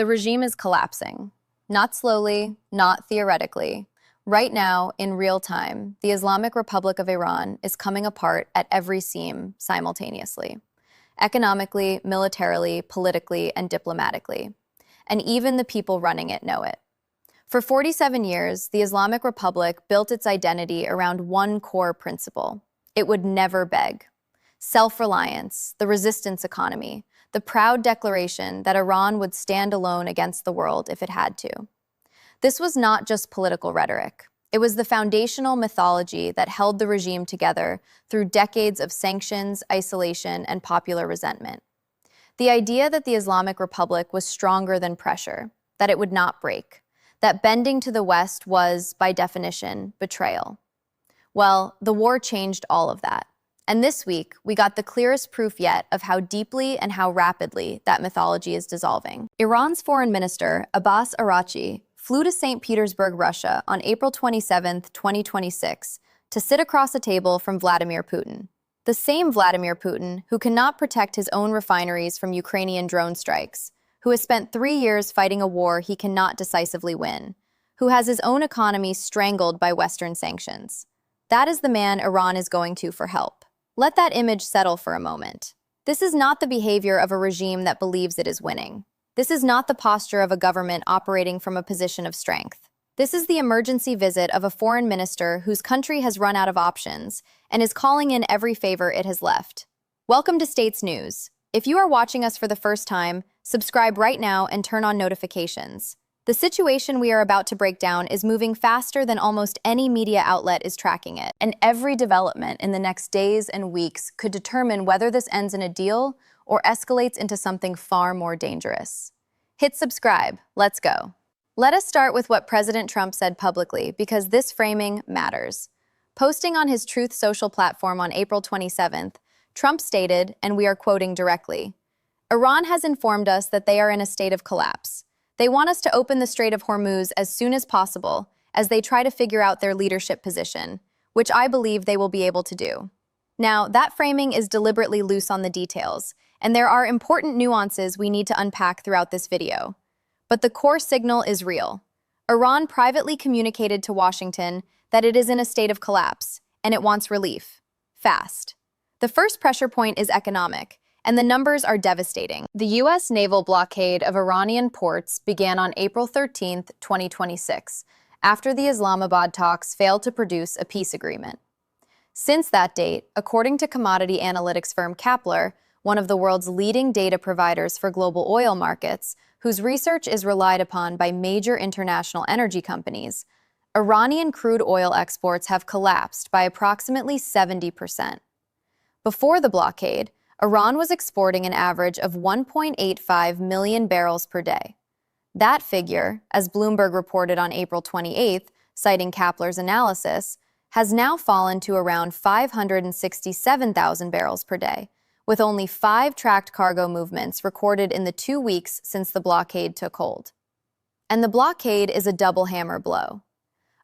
The regime is collapsing. Not slowly, not theoretically. Right now, in real time, the Islamic Republic of Iran is coming apart at every seam simultaneously. Economically, militarily, politically, and diplomatically. And even the people running it know it. For 47 years, the Islamic Republic built its identity around one core principle. It would never beg. Self-reliance, the resistance economy, the proud declaration that Iran would stand alone against the world if it had to. This was not just political rhetoric. It was the foundational mythology that held the regime together through decades of sanctions, isolation, and popular resentment. The idea that the Islamic Republic was stronger than pressure, that it would not break, that bending to the West was, by definition, betrayal. Well, the war changed all of that. And this week, we got the clearest proof yet of how deeply and how rapidly that mythology is dissolving. Iran's foreign minister, Abbas Araghchi, flew to St. Petersburg, Russia on April 27, 2026, to sit across a table from Vladimir Putin. The same Vladimir Putin who cannot protect his own refineries from Ukrainian drone strikes, who has spent 3 years fighting a war he cannot decisively win, who has his own economy strangled by Western sanctions. That is the man Iran is going to for help. Let that image settle for a moment. This is not the behavior of a regime that believes it is winning. This is not the posture of a government operating from a position of strength. This is the emergency visit of a foreign minister whose country has run out of options and is calling in every favor it has left. Welcome to States News. If you are watching us for the first time, subscribe right now and turn on notifications. The situation we are about to break down is moving faster than almost any media outlet is tracking it, and every development in the next days and weeks could determine whether this ends in a deal or escalates into something far more dangerous. Hit subscribe. Let's go. Let us start with what President Trump said publicly, because this framing matters. Posting on his Truth Social platform on April 27th, Trump stated, and we are quoting directly, "Iran has informed us that they are in a state of collapse. They want us to open the Strait of Hormuz as soon as possible as they try to figure out their leadership position, which I believe they will be able to do." Now, that framing is deliberately loose on the details, and there are important nuances we need to unpack throughout this video. But the core signal is real. Iran privately communicated to Washington that it is in a state of collapse, and it wants relief. Fast. The first pressure point is economic, and the numbers are devastating. The U.S. naval blockade of Iranian ports began on April 13, 2026, after the Islamabad talks failed to produce a peace agreement. Since that date, according to commodity analytics firm Kepler, one of the world's leading data providers for global oil markets, whose research is relied upon by major international energy companies, Iranian crude oil exports have collapsed by approximately 70%. Before the blockade, Iran was exporting an average of 1.85 million barrels per day. That figure, as Bloomberg reported on April 28th, citing Kepler's analysis, has now fallen to around 567,000 barrels per day, with only 5 tracked cargo movements recorded in the 2 weeks since the blockade took hold. And the blockade is a double hammer blow.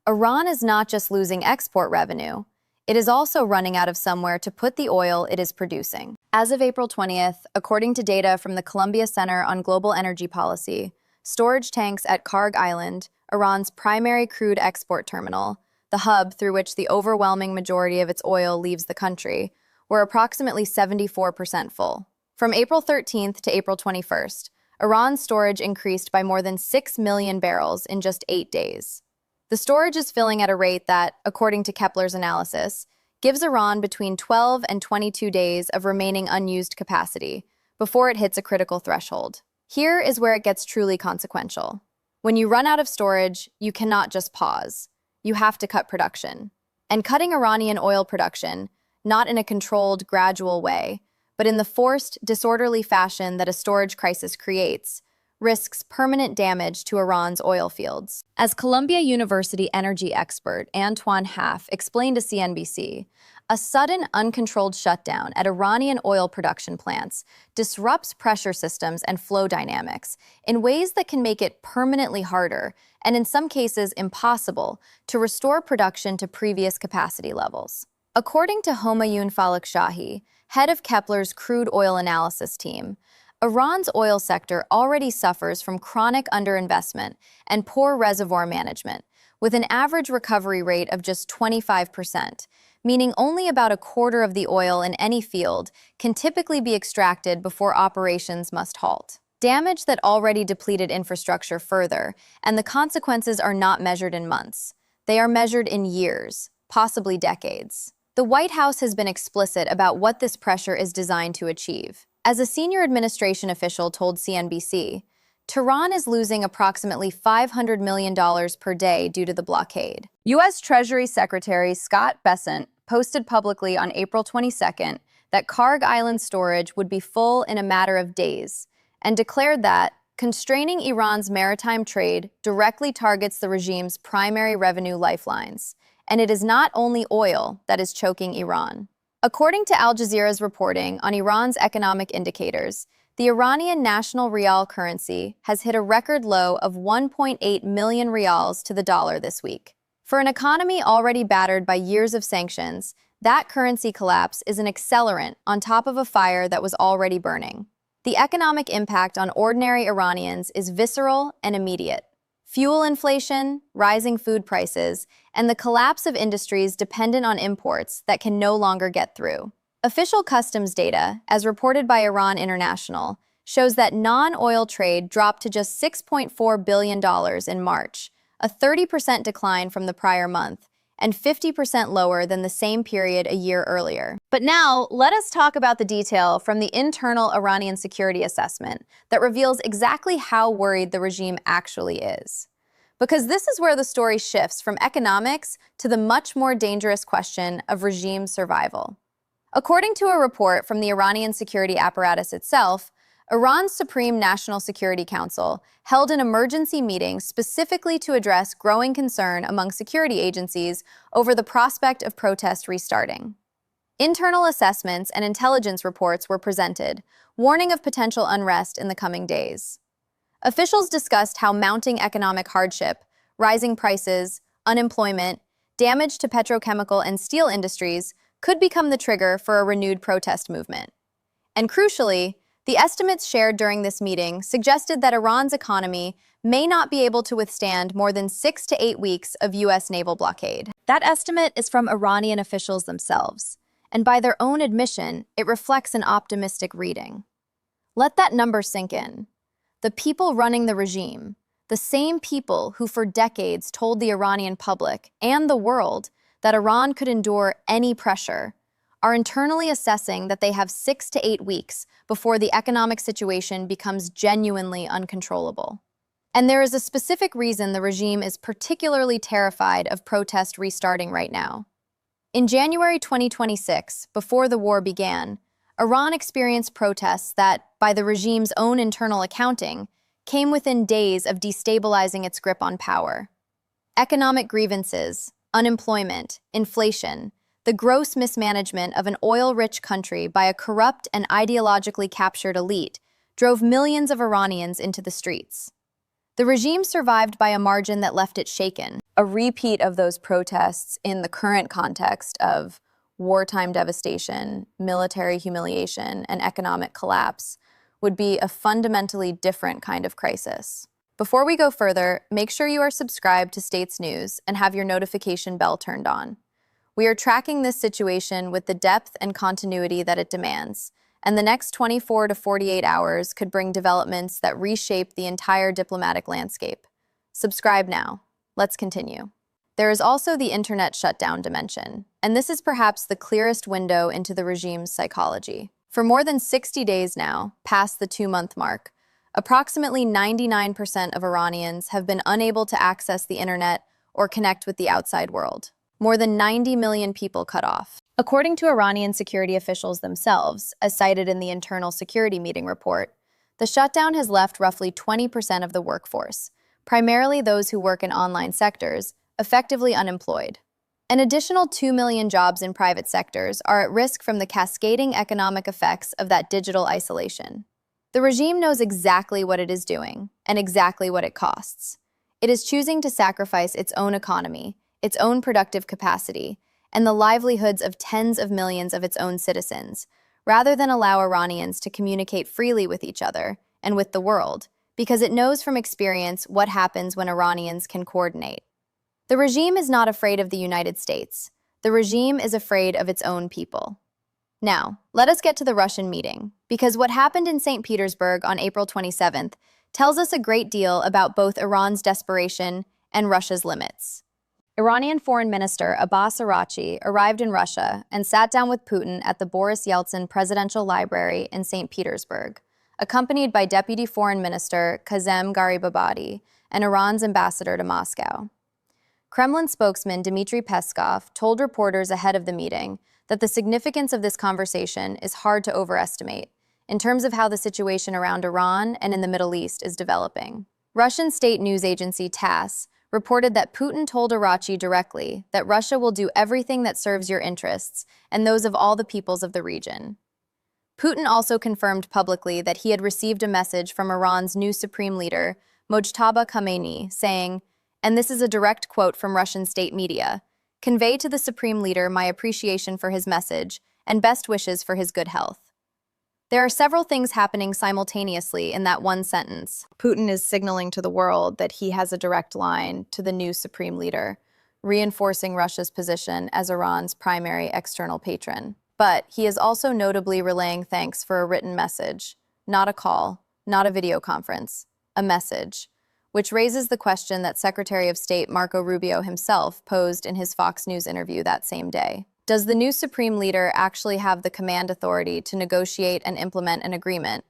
Iran is not just losing export revenue, it is also running out of somewhere to put the oil it is producing. As of April 20th, according to data from the Columbia Center on Global Energy Policy, storage tanks at Karg Island, Iran's primary crude export terminal, the hub through which the overwhelming majority of its oil leaves the country, were approximately 74% full. From April 13th to April 21st, Iran's storage increased by more than 6 million barrels in just 8 days. The storage is filling at a rate that, according to Kepler's analysis, gives Iran between 12 and 22 days of remaining unused capacity before it hits a critical threshold. Here is where it gets truly consequential. When you run out of storage, you cannot just pause. You have to cut production. And cutting Iranian oil production, not in a controlled, gradual way, but in the forced, disorderly fashion that a storage crisis creates, risks permanent damage to Iran's oil fields. As Columbia University energy expert Antoine Haff explained to CNBC, a sudden, uncontrolled shutdown at Iranian oil production plants disrupts pressure systems and flow dynamics in ways that can make it permanently harder, and in some cases impossible, to restore production to previous capacity levels. According to Homayoun Shahi, head of Kepler's crude oil analysis team, Iran's oil sector already suffers from chronic underinvestment and poor reservoir management, with an average recovery rate of just 25%, meaning only about a quarter of the oil in any field can typically be extracted before operations must halt. Damage that already depleted infrastructure further, and the consequences are not measured in months. They are measured in years, possibly decades. The White House has been explicit about what this pressure is designed to achieve. As a senior administration official told CNBC, Tehran is losing approximately $500 million per day due to the blockade. U.S. Treasury Secretary Scott Bessent posted publicly on April 22nd that Karg Island storage would be full in a matter of days, and declared that constraining Iran's maritime trade directly targets the regime's primary revenue lifelines, and it is not only oil that is choking Iran. According to Al Jazeera's reporting on Iran's economic indicators, the Iranian national rial currency has hit a record low of 1.8 million rials to the dollar this week. For an economy already battered by years of sanctions, that currency collapse is an accelerant on top of a fire that was already burning. The economic impact on ordinary Iranians is visceral and immediate. Fuel inflation, rising food prices, and the collapse of industries dependent on imports that can no longer get through. Official customs data, as reported by Iran International, shows that non-oil trade dropped to just $6.4 billion in March, a 30% decline from the prior month, and 50% lower than the same period a year earlier. But now, let us talk about the detail from the internal Iranian security assessment that reveals exactly how worried the regime actually is. Because this is where the story shifts from economics to the much more dangerous question of regime survival. According to a report from the Iranian security apparatus itself, Iran's Supreme National Security Council held an emergency meeting specifically to address growing concern among security agencies over the prospect of protest restarting. Internal assessments and intelligence reports were presented, warning of potential unrest in the coming days. Officials discussed how mounting economic hardship, rising prices, unemployment, damage to petrochemical and steel industries could become the trigger for a renewed protest movement. And crucially, the estimates shared during this meeting suggested that Iran's economy may not be able to withstand more than 6 to 8 weeks of U.S. naval blockade. That estimate is from Iranian officials themselves, and by their own admission, it reflects an optimistic reading. Let that number sink in. The people running the regime, the same people who for decades told the Iranian public and the world that Iran could endure any pressure, are internally assessing that they have 6 to 8 weeks before the economic situation becomes genuinely uncontrollable. And there is a specific reason the regime is particularly terrified of protest restarting right now. In January 2026, before the war began, Iran experienced protests that, by the regime's own internal accounting, came within days of destabilizing its grip on power. Economic grievances, unemployment, inflation, the gross mismanagement of an oil-rich country by a corrupt and ideologically captured elite drove millions of Iranians into the streets. The regime survived by a margin that left it shaken. A repeat of those protests in the current context of wartime devastation, military humiliation, and economic collapse would be a fundamentally different kind of crisis. Before we go further, make sure you are subscribed to States News and have your notification bell turned on. We are tracking this situation with the depth and continuity that it demands, and the next 24 to 48 hours could bring developments that reshape the entire diplomatic landscape. Subscribe now. Let's continue. There is also the internet shutdown dimension, and this is perhaps the clearest window into the regime's psychology. For more than 60 days now, past the 2-month mark, approximately 99% of Iranians have been unable to access the internet or connect with the outside world. More than 90 million people cut off. According to Iranian security officials themselves, as cited in the Internal Security Meeting report, the shutdown has left roughly 20% of the workforce, primarily those who work in online sectors, effectively unemployed. An additional 2 million jobs in private sectors are at risk from the cascading economic effects of that digital isolation. The regime knows exactly what it is doing and exactly what it costs. It is choosing to sacrifice its own economy, its own productive capacity, and the livelihoods of tens of millions of its own citizens, rather than allow Iranians to communicate freely with each other and with the world, because it knows from experience what happens when Iranians can coordinate. The regime is not afraid of the United States. The regime is afraid of its own people. Now, let us get to the Russian meeting, because what happened in St. Petersburg on April 27th tells us a great deal about both Iran's desperation and Russia's limits. Iranian Foreign Minister Abbas Araghchi arrived in Russia and sat down with Putin at the Boris Yeltsin Presidential Library in St. Petersburg, accompanied by Deputy Foreign Minister Kazem Garibabadi and Iran's ambassador to Moscow. Kremlin spokesman Dmitry Peskov told reporters ahead of the meeting that the significance of this conversation is hard to overestimate in terms of how the situation around Iran and in the Middle East is developing. Russian state news agency TASS reported that Putin told Araghchi directly that Russia will do everything that serves your interests and those of all the peoples of the region. Putin also confirmed publicly that he had received a message from Iran's new supreme leader, Mojtaba Khamenei, saying, and this is a direct quote from Russian state media, "Convey to the supreme leader my appreciation for his message and best wishes for his good health." There are several things happening simultaneously in that one sentence. Putin is signaling to the world that he has a direct line to the new supreme leader, reinforcing Russia's position as Iran's primary external patron. But he is also notably relaying thanks for a written message, not a call, not a video conference, a message, which raises the question that Secretary of State Marco Rubio himself posed in his Fox News interview that same day. Does the new supreme leader actually have the command authority to negotiate and implement an agreement,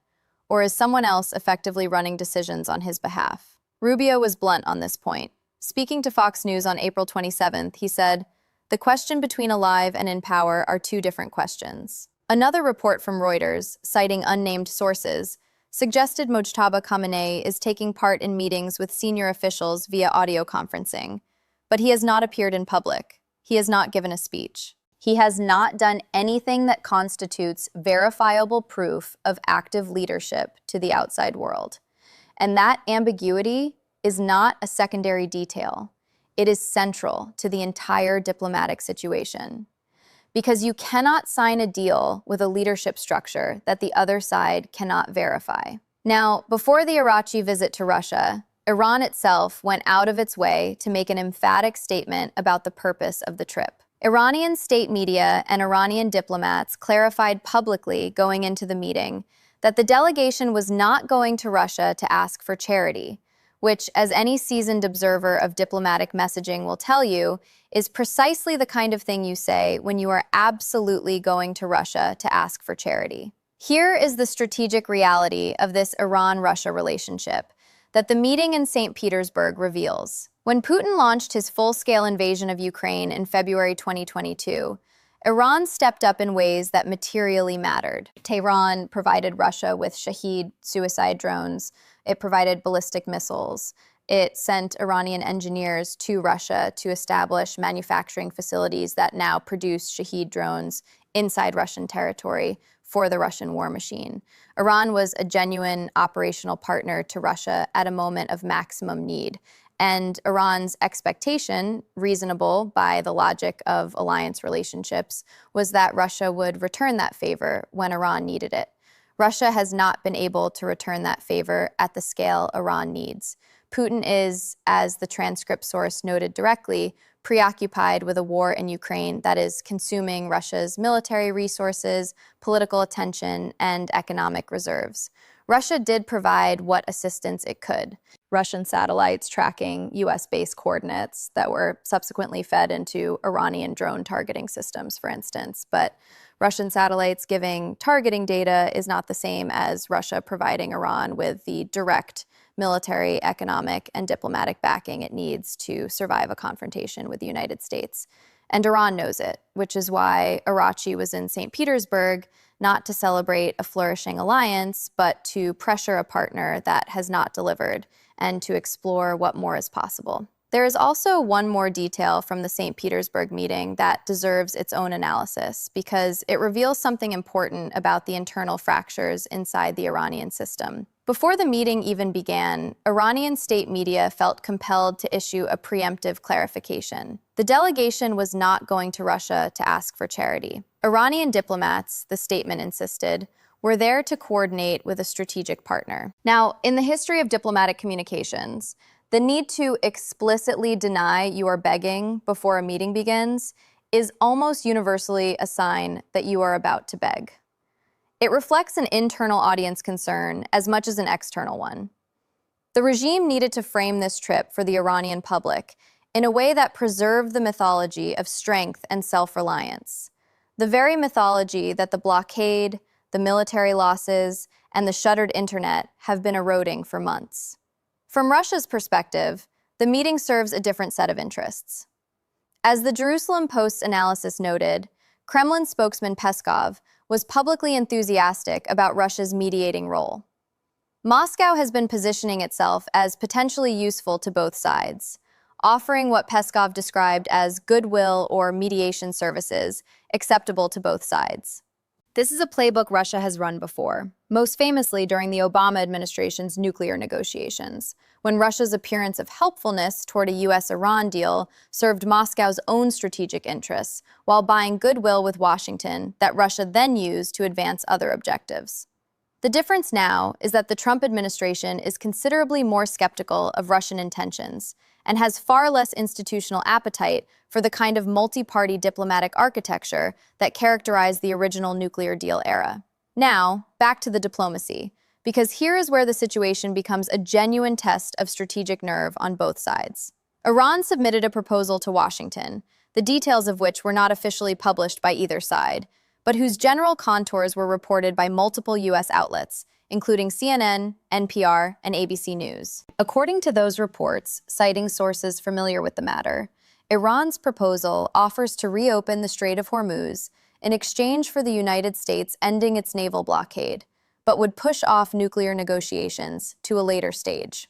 or is someone else effectively running decisions on his behalf? Rubio was blunt on this point. Speaking to Fox News on April 27th, he said, "The question between alive and in power are two different questions." Another report from Reuters, citing unnamed sources, suggested Mojtaba Khamenei is taking part in meetings with senior officials via audio conferencing, but he has not appeared in public. He has not given a speech. He has not done anything that constitutes verifiable proof of active leadership to the outside world. And that ambiguity is not a secondary detail. It is central to the entire diplomatic situation. Because you cannot sign a deal with a leadership structure that the other side cannot verify. Now, before the Araghchi visit to Russia, Iran itself went out of its way to make an emphatic statement about the purpose of the trip. Iranian state media and Iranian diplomats clarified publicly going into the meeting that the delegation was not going to Russia to ask for charity, which, as any seasoned observer of diplomatic messaging will tell you, is precisely the kind of thing you say when you are absolutely going to Russia to ask for charity. Here is the strategic reality of this Iran-Russia relationship that the meeting in St. Petersburg reveals. When Putin launched his full-scale invasion of Ukraine in February 2022, Iran stepped up in ways that materially mattered. Tehran provided Russia with Shahed suicide drones. It provided ballistic missiles. It sent Iranian engineers to Russia to establish manufacturing facilities that now produce Shahed drones inside Russian territory for the Russian war machine. Iran was a genuine operational partner to Russia at a moment of maximum need. And Iran's expectation, reasonable by the logic of alliance relationships, was that Russia would return that favor when Iran needed it. Russia has not been able to return that favor at the scale Iran needs. Putin is, as the transcript source noted directly, preoccupied with a war in Ukraine that is consuming Russia's military resources, political attention, and economic reserves. Russia did provide what assistance it could. Russian satellites tracking US-based coordinates that were subsequently fed into Iranian drone targeting systems, for instance. But Russian satellites giving targeting data is not the same as Russia providing Iran with the direct military, economic, and diplomatic backing it needs to survive a confrontation with the United States. And Iran knows it, which is why Araghchi was in St. Petersburg, not to celebrate a flourishing alliance, but to pressure a partner that has not delivered and to explore what more is possible. There is also one more detail from the St. Petersburg meeting that deserves its own analysis because it reveals something important about the internal fractures inside the Iranian system. Before the meeting even began, Iranian state media felt compelled to issue a preemptive clarification. The delegation was not going to Russia to ask for charity. Iranian diplomats, the statement insisted, were there to coordinate with a strategic partner. Now, in the history of diplomatic communications, the need to explicitly deny you are begging before a meeting begins is almost universally a sign that you are about to beg. It reflects an internal audience concern as much as an external one. The regime needed to frame this trip for the Iranian public in a way that preserved the mythology of strength and self-reliance, the very mythology that the blockade, the military losses, and the shuttered internet have been eroding for months. From Russia's perspective, the meeting serves a different set of interests. As the Jerusalem Post's analysis noted, Kremlin spokesman Peskov was publicly enthusiastic about Russia's mediating role. Moscow has been positioning itself as potentially useful to both sides, offering what Peskov described as goodwill or mediation services acceptable to both sides. This is a playbook Russia has run before, most famously during the Obama administration's nuclear negotiations, when Russia's appearance of helpfulness toward a US-Iran deal served Moscow's own strategic interests, while buying goodwill with Washington that Russia then used to advance other objectives. The difference now is that the Trump administration is considerably more skeptical of Russian intentions and has far less institutional appetite for the kind of multi-party diplomatic architecture that characterized the original nuclear deal era. Now, back to the diplomacy, because here is where the situation becomes a genuine test of strategic nerve on both sides. Iran submitted a proposal to Washington, the details of which were not officially published by either side, but whose general contours were reported by multiple U.S. outlets, including CNN, NPR, and ABC News. According to those reports, citing sources familiar with the matter, Iran's proposal offers to reopen the Strait of Hormuz in exchange for the United States ending its naval blockade, but would push off nuclear negotiations to a later stage.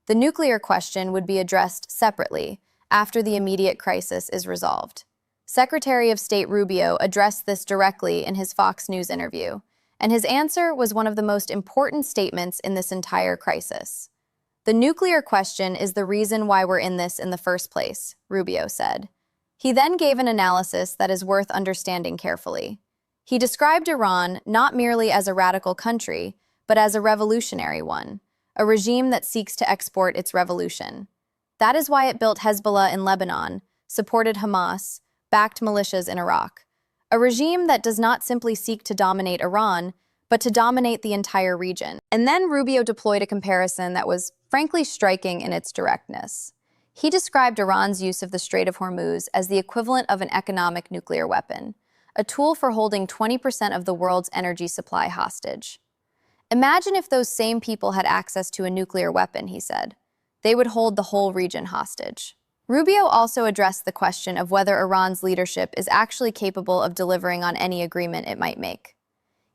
The nuclear question would be addressed separately after the immediate crisis is resolved. Secretary of State Rubio addressed this directly in his Fox News interview, and his answer was one of the most important statements in this entire crisis. The nuclear question is the reason why we're in this in the first place, Rubio said. He then gave an analysis that is worth understanding carefully. He described Iran not merely as a radical country, but as a revolutionary one, a regime that seeks to export its revolution. That is why it built Hezbollah in Lebanon, supported Hamas, backed militias in Iraq, a regime that does not simply seek to dominate Iran, but to dominate the entire region. And then Rubio deployed a comparison that was frankly striking in its directness. He described Iran's use of the Strait of Hormuz as the equivalent of an economic nuclear weapon, a tool for holding 20% of the world's energy supply hostage. Imagine if those same people had access to a nuclear weapon, he said. They would hold the whole region hostage. Rubio also addressed the question of whether Iran's leadership is actually capable of delivering on any agreement it might make.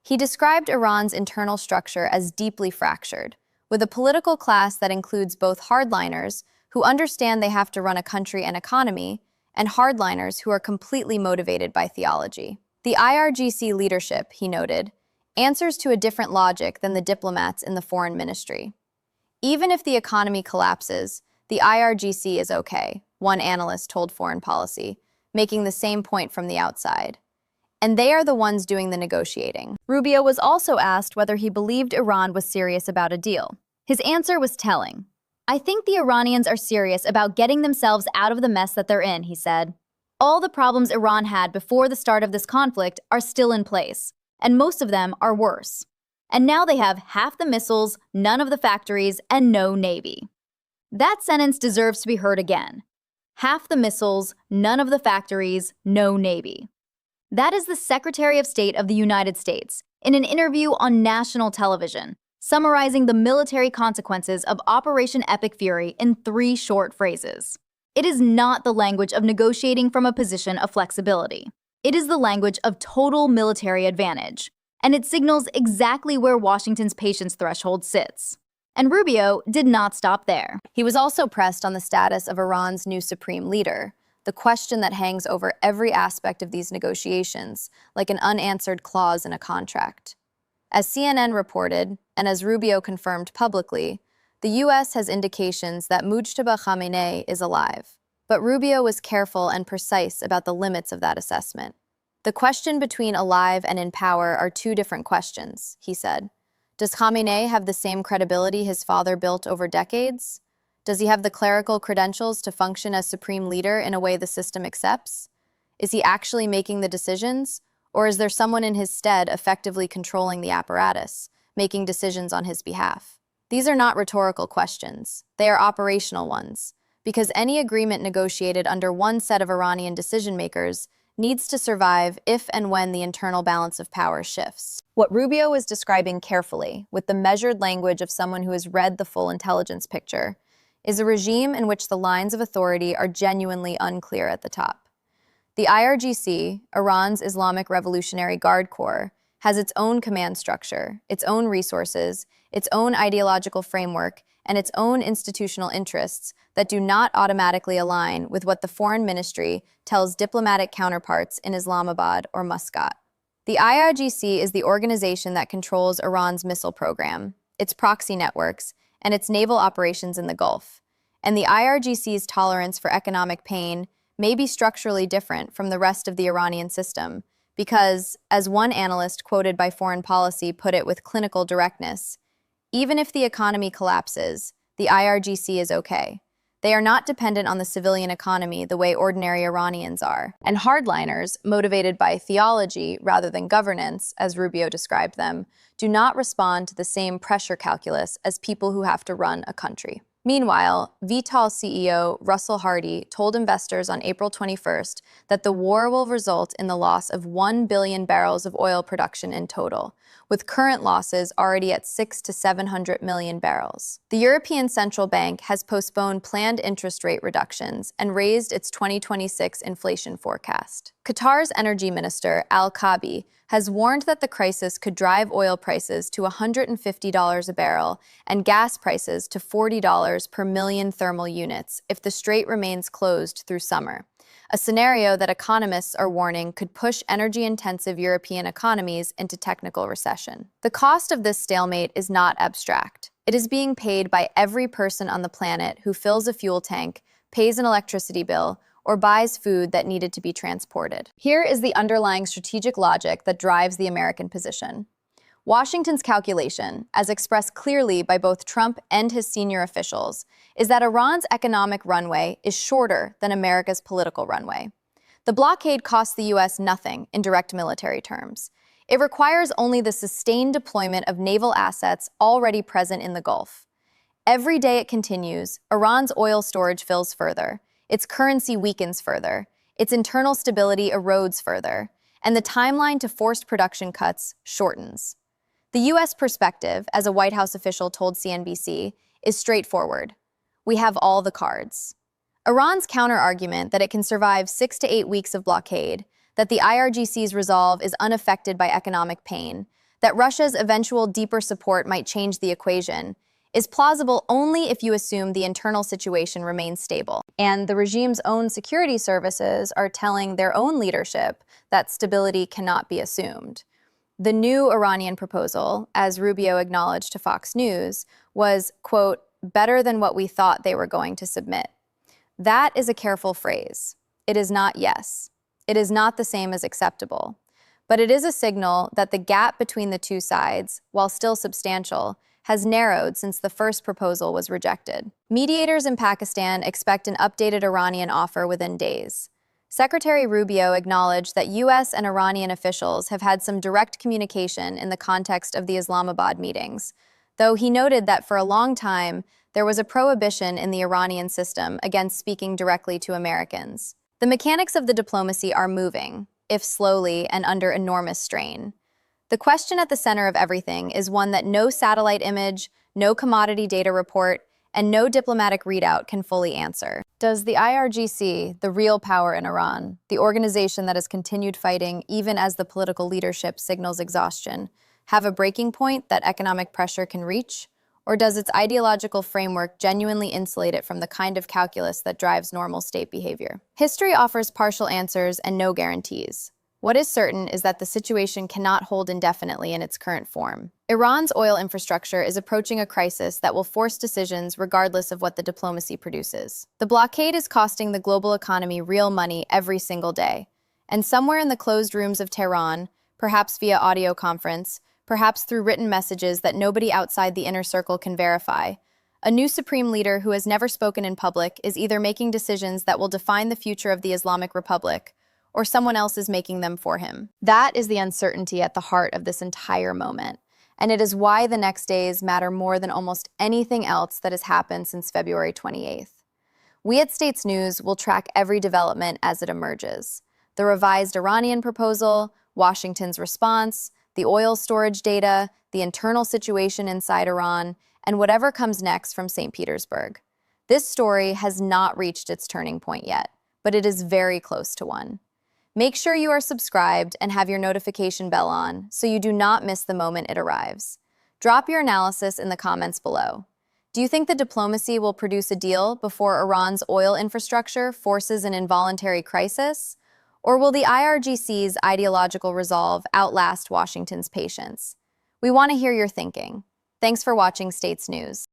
He described Iran's internal structure as deeply fractured, with a political class that includes both hardliners, who understand they have to run a country and economy, and hardliners who are completely motivated by theology. The IRGC leadership, he noted, answers to a different logic than the diplomats in the foreign ministry. Even if the economy collapses, the IRGC is okay, one analyst told Foreign Policy, making the same point from the outside. And they are the ones doing the negotiating. Rubio was also asked whether he believed Iran was serious about a deal. His answer was telling. "I think the Iranians are serious about getting themselves out of the mess that they're in," he said. "All the problems Iran had before the start of this conflict are still in place, and most of them are worse. And now they have half the missiles, none of the factories, and no navy." That sentence deserves to be heard again. Half the missiles, none of the factories, no navy. That is the Secretary of State of the United States in an interview on national television, summarizing the military consequences of Operation Epic Fury in 3 short phrases. It is not the language of negotiating from a position of flexibility. It is the language of total military advantage, and it signals exactly where Washington's patience threshold sits. And Rubio did not stop there. He was also pressed on the status of Iran's new supreme leader, the question that hangs over every aspect of these negotiations, like an unanswered clause in a contract. As CNN reported, and as Rubio confirmed publicly, the U.S. has indications that Mujtaba Khamenei is alive. But Rubio was careful and precise about the limits of that assessment. "The question between alive and in power are two different questions," he said. "Does Khamenei have the same credibility his father built over decades? Does he have the clerical credentials to function as supreme leader in a way the system accepts? Is he actually making the decisions, or is there someone in his stead effectively controlling the apparatus, making decisions on his behalf?" These are not rhetorical questions. They are operational ones, because any agreement negotiated under one set of Iranian decision-makers needs to survive if and when the internal balance of power shifts. What Rubio is describing carefully, with the measured language of someone who has read the full intelligence picture, is a regime in which the lines of authority are genuinely unclear at the top. The IRGC, Iran's Islamic Revolutionary Guard Corps, has its own command structure, its own resources, its own ideological framework, and its own institutional interests that do not automatically align with what the foreign ministry tells diplomatic counterparts in Islamabad or Muscat. The IRGC is the organization that controls Iran's missile program, its proxy networks, and its naval operations in the Gulf. And the IRGC's tolerance for economic pain may be structurally different from the rest of the Iranian system, because, as one analyst quoted by Foreign Policy put it with clinical directness, even if the economy collapses, the IRGC is okay. They are not dependent on the civilian economy the way ordinary Iranians are. And hardliners, motivated by theology rather than governance, as Rubio described them, do not respond to the same pressure calculus as people who have to run a country. Meanwhile, Vitol CEO Russell Hardy told investors on April 21st that the war will result in the loss of 1 billion barrels of oil production in total, with current losses already at 600 to 700 million barrels. The European Central Bank has postponed planned interest rate reductions and raised its 2026 inflation forecast. Qatar's energy minister, Al-Kabi, has warned that the crisis could drive oil prices to $150 a barrel and gas prices to $40 per million thermal units if the strait remains closed through summer, a scenario that economists are warning could push energy-intensive European economies into technical recession. The cost of this stalemate is not abstract. It is being paid by every person on the planet who fills a fuel tank, pays an electricity bill, or buys food that needed to be transported. Here is the underlying strategic logic that drives the American position. Washington's calculation, as expressed clearly by both Trump and his senior officials, is that Iran's economic runway is shorter than America's political runway. The blockade costs the U.S. nothing in direct military terms. It requires only the sustained deployment of naval assets already present in the Gulf. Every day it continues, Iran's oil storage fills further, its currency weakens further, its internal stability erodes further, and the timeline to forced production cuts shortens. The U.S. perspective, as a White House official told CNBC, is straightforward. We have all the cards. Iran's counter-argument that it can survive 6 to 8 weeks of blockade, that the IRGC's resolve is unaffected by economic pain, that Russia's eventual deeper support might change the equation, is plausible only if you assume the internal situation remains stable. And the regime's own security services are telling their own leadership that stability cannot be assumed. The new Iranian proposal, as Rubio acknowledged to Fox News, was, quote, better than what we thought they were going to submit. That is a careful phrase. It is not yes. It is not the same as acceptable. But it is a signal that the gap between the two sides, while still substantial, has narrowed since the first proposal was rejected. Mediators in Pakistan expect an updated Iranian offer within days. Secretary Rubio acknowledged that U.S. and Iranian officials have had some direct communication in the context of the Islamabad meetings, though he noted that for a long time, there was a prohibition in the Iranian system against speaking directly to Americans. The mechanics of the diplomacy are moving, if slowly and under enormous strain. The question at the center of everything is one that no satellite image, no commodity data report, and no diplomatic readout can fully answer. Does the IRGC, the real power in Iran, the organization that has continued fighting even as the political leadership signals exhaustion, have a breaking point that economic pressure can reach? Or does its ideological framework genuinely insulate it from the kind of calculus that drives normal state behavior? History offers partial answers and no guarantees. What is certain is that the situation cannot hold indefinitely in its current form. Iran's oil infrastructure is approaching a crisis that will force decisions regardless of what the diplomacy produces. The blockade is costing the global economy real money every single day, And somewhere in the closed rooms of Tehran, perhaps via audio conference, perhaps through written messages that nobody outside the inner circle can verify, a new supreme leader who has never spoken in public is either making decisions that will define the future of the Islamic Republic, or someone else is making them for him. That is the uncertainty at the heart of this entire moment, and it is why the next days matter more than almost anything else that has happened since February 28th. We at States News will track every development as it emerges. The revised Iranian proposal, Washington's response, the oil storage data, the internal situation inside Iran, and whatever comes next from St. Petersburg. This story has not reached its turning point yet, but it is very close to one. Make sure you are subscribed and have your notification bell on so you do not miss the moment it arrives. Drop your analysis in the comments below. Do you think the diplomacy will produce a deal before Iran's oil infrastructure forces an involuntary crisis? Or will the IRGC's ideological resolve outlast Washington's patience? We want to hear your thinking. Thanks for watching States News.